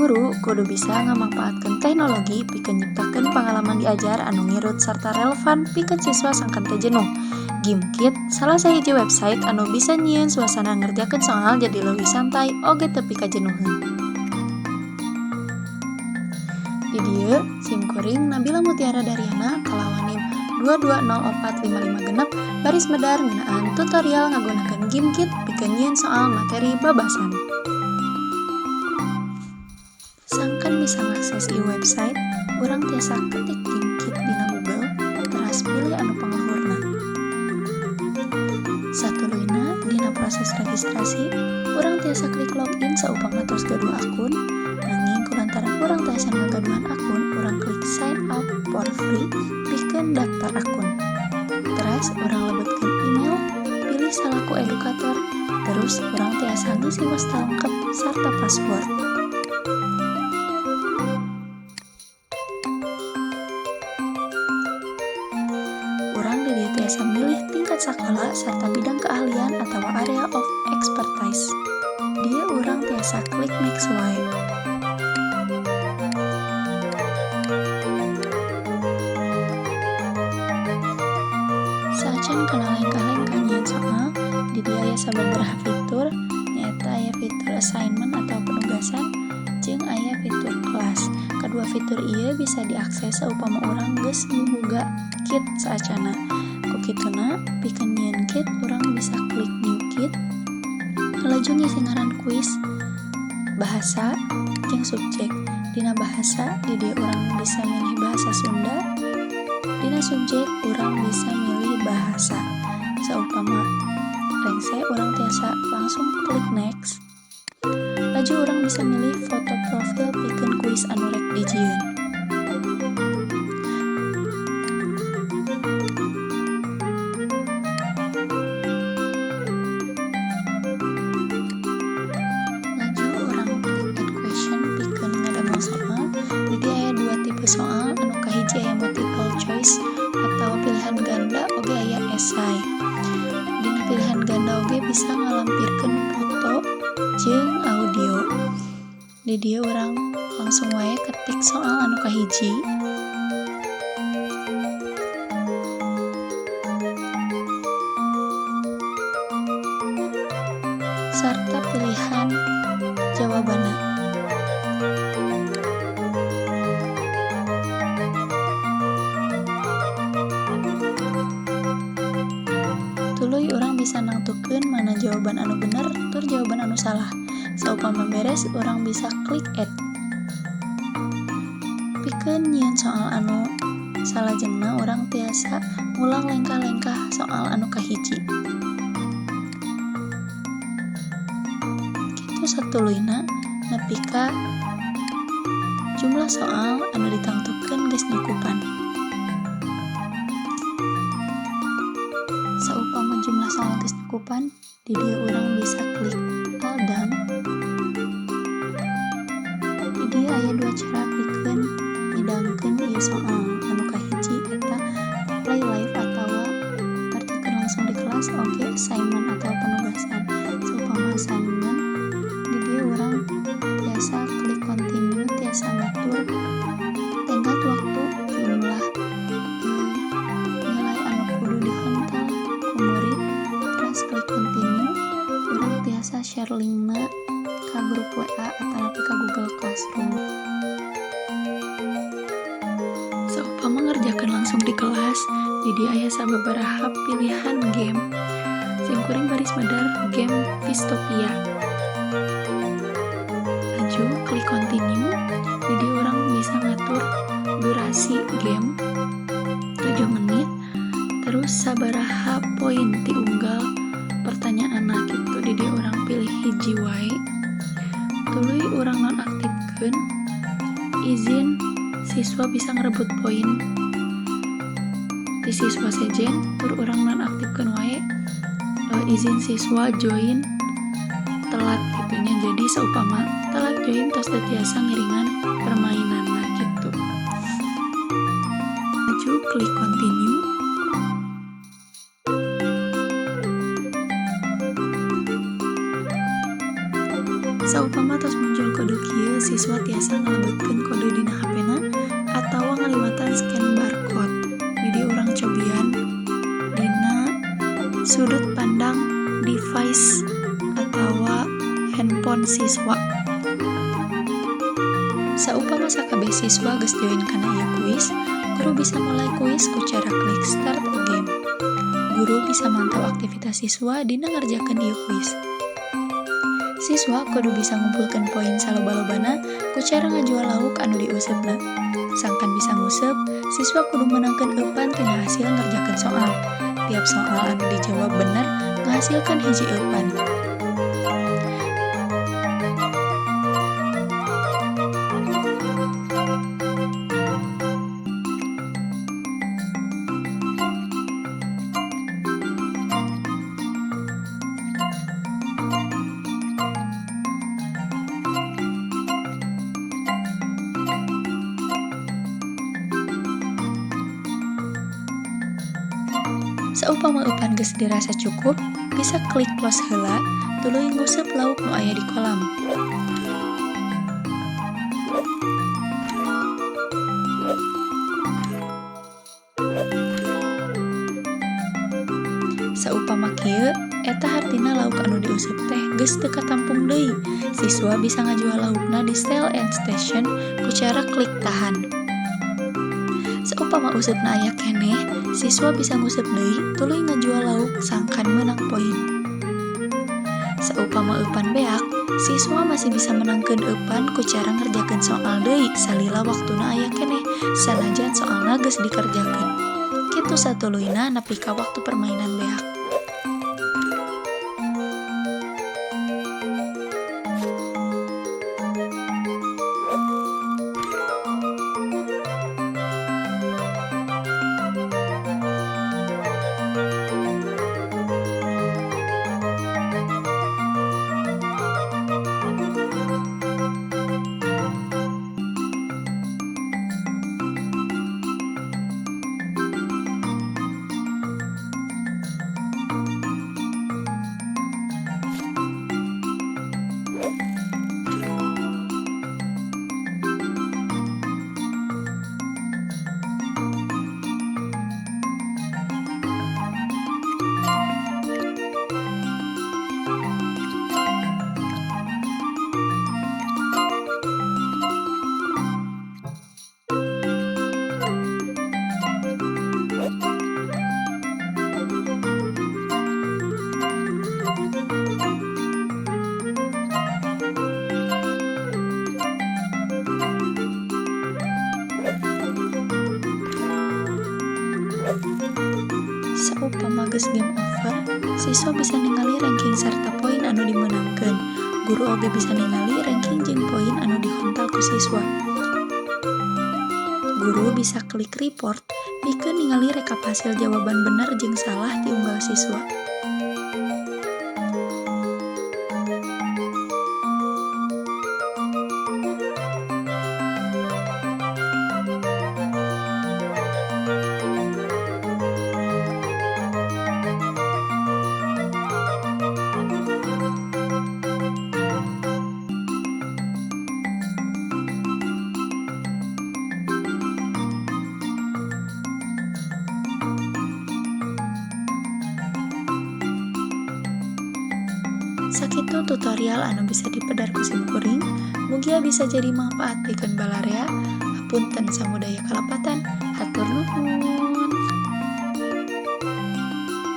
Guru kudu bisa ngamanfaatkeun teknologi pikeun nyiptakeun pengalaman diajar anu ngirut sarta relevan pikeun siswa sangkan teu jenuh. Gimkit salah sahiji website anu bisa nyieun suasana ngerjakeun soal jadi leuwih santai oge teu pika jenuheun. Di dieu simkuring Nabila Mutiara Daryana kalawan NIM 2204556 baris medar ngeunaan tutorial ngagunakeun Gimkit pikeun nyieun soal materi babasan. Sangkan bisa ngakses ieu website, urang tiasa ketik Gimkit dina Google, teras pilih anu pangaluhurna. Satuluyna dina proses registrasi, urang tiasa klik login saupama tos gaduh akun, nanging kulantaran urang tiasa ngagaduhan akun, urang klik sign up for free pikeun daftar akun. Teras urang lebetkeun email, pilih salaku edukator, terus urang tiasa ngisi wasta lengkep sarta password. Urang di dieu tiasa milih tingkat skala sarta bidang keahlian atau area of expertise. Dieu urang tiasa klik next wae. Sacan kana lengkah-lengkah nyieun soal, di dieu aya sababaraha fitur, nyaeta aya fitur assignment atau penugasan, jeung aya fitur kelas. Kedua fitur ieu bisa diakses saupama urang geus miboga kit saacana. Ku kituna, pikeun nyieun kit urang bisa klik new kit, laju ngisi ngaran kuis, bahasa, jeung subjek. Dina bahasa, di dieu urang bisa milih bahasa Sunda. Dina subjek, urang bisa milih bahasa. Saupama rengse, urang tiasa langsung klik next. Laju urang bisa milih foto profil pikeun kuis anu rek dijieun. Laju urang klik add question pikeun ngadamel soal. Di dieu aya dua tipe soal, anu kahiji aya multiple choice atau pilihan ganda oge aya esai. Dina pilihan ganda oge bisa ngalampirkeun foto jeung audio. Di dieu urang langsung wae ketik soal anu kahiji. Sarta pilihan jawabanna. Tuluy urang bisa nangtukeun mana jawaban anu bener tur jawaban anu salah. Saupama beres, urang bisa klik add. Pikeun nyieun soal anu salajengna urang tiasa ngulang lengkah-lengkah soal anu kahiji. Kitu satuluyna nepi ka jumlah soal anu ditangtukeun geus nyukupan. Saupama jumlah soal geus nyukupan, di dieu urang bisa klik all done. Di dieu aya dua cara pikeun ngidangkeun ieu soal. Anu kahiji eta play live atawa ngarjakeun langsung di kelas oge assignment atau penugasan. Saupama assignment, di dieu urang tiasa klik continue, tiasa ngatur tenggat waktu, jumlah nilai anu kudu dihental ku murid, terus klik continue. Urang tiasa share linkna ka grup WA atau ka Google Classroom. Saupama ngerjakeun langsung di kelas, di dieu aya sababaraha pilihan game. Simkuring baris medar game Vistopia. Laju klik continue. Di dieu urang bisa ngatur durasi game 7 menit, terus sabaraha poin ti unggal pertanyaanna kitu. Di dieu urang pilih hiji wae. Tuluy urang nonaktifkeun izin siswa bisa ngarebut poin ti siswa sejen, tur urang nonaktifkeun wae izin siswa join telat gitunya. Jadi saupama telat join tos teu tiasa ngiringan permainanna gitu. Laju klik continue. Saupama tos muncul kode kieu siswa tiasa ngalebetkeun kode dina HP-na atawa ngaliwatan scan barcode. Jadi urang cobian dina sudut pandang device atawa handphone siswa. Saupama sakabeh siswa geus join kana ieu kuis, guru bisa mulai kuis ku cara klik start a game. Guru bisa mantau aktivitas siswa dina ngerjakeun ieu kuis. Siswa kudu bisa ngumpulkeun poin saloba-lobana ku cara ngajual lauk anu diusupna. Sangkan bisa nguseup, siswa kudu menangkeun eupan tina hasil ngerjakeun soal. Tiap soal anu dijawab bener ngahasilkeun hiji eupan. Saupama eupan geus dirasa cukup, bisa klik close heula, tuluy nguseup lauk nu aya di kolam. Saupama kieu, eta hartina lauk anu diuseup teh geus teu katampung deui. Siswa bisa ngajual laukna di sell and station ku cara klik tahan. Saupama usupna aya keneh, siswa bisa nguseup deui tuluy ngajual lauk sangkan menang poin. Saupama eupan beak, siswa masih bisa menangkeun eupan ku cara ngerjakeun soal deui salila waktuna aya keneh, sanajan soalna geus dikerjakeun. Kitu satuluyna nepi ka waktu permainan beak. Saupama geus game over, siswa bisa ningali ranking sarta poin anu dimenangkeun. Guru oge bisa ningali ranking jeung poin anu dihontal ku siswa. Guru bisa klik report pikeun ningali rekap hasil jawaban bener jeung salah ti unggal siswa. Sakitu tutorial anu bisa dipedar ku simkuring, mugia bisa jadi manfaat pikeun balarea. Hapunten samudaya kalapatan, hatur nuhun.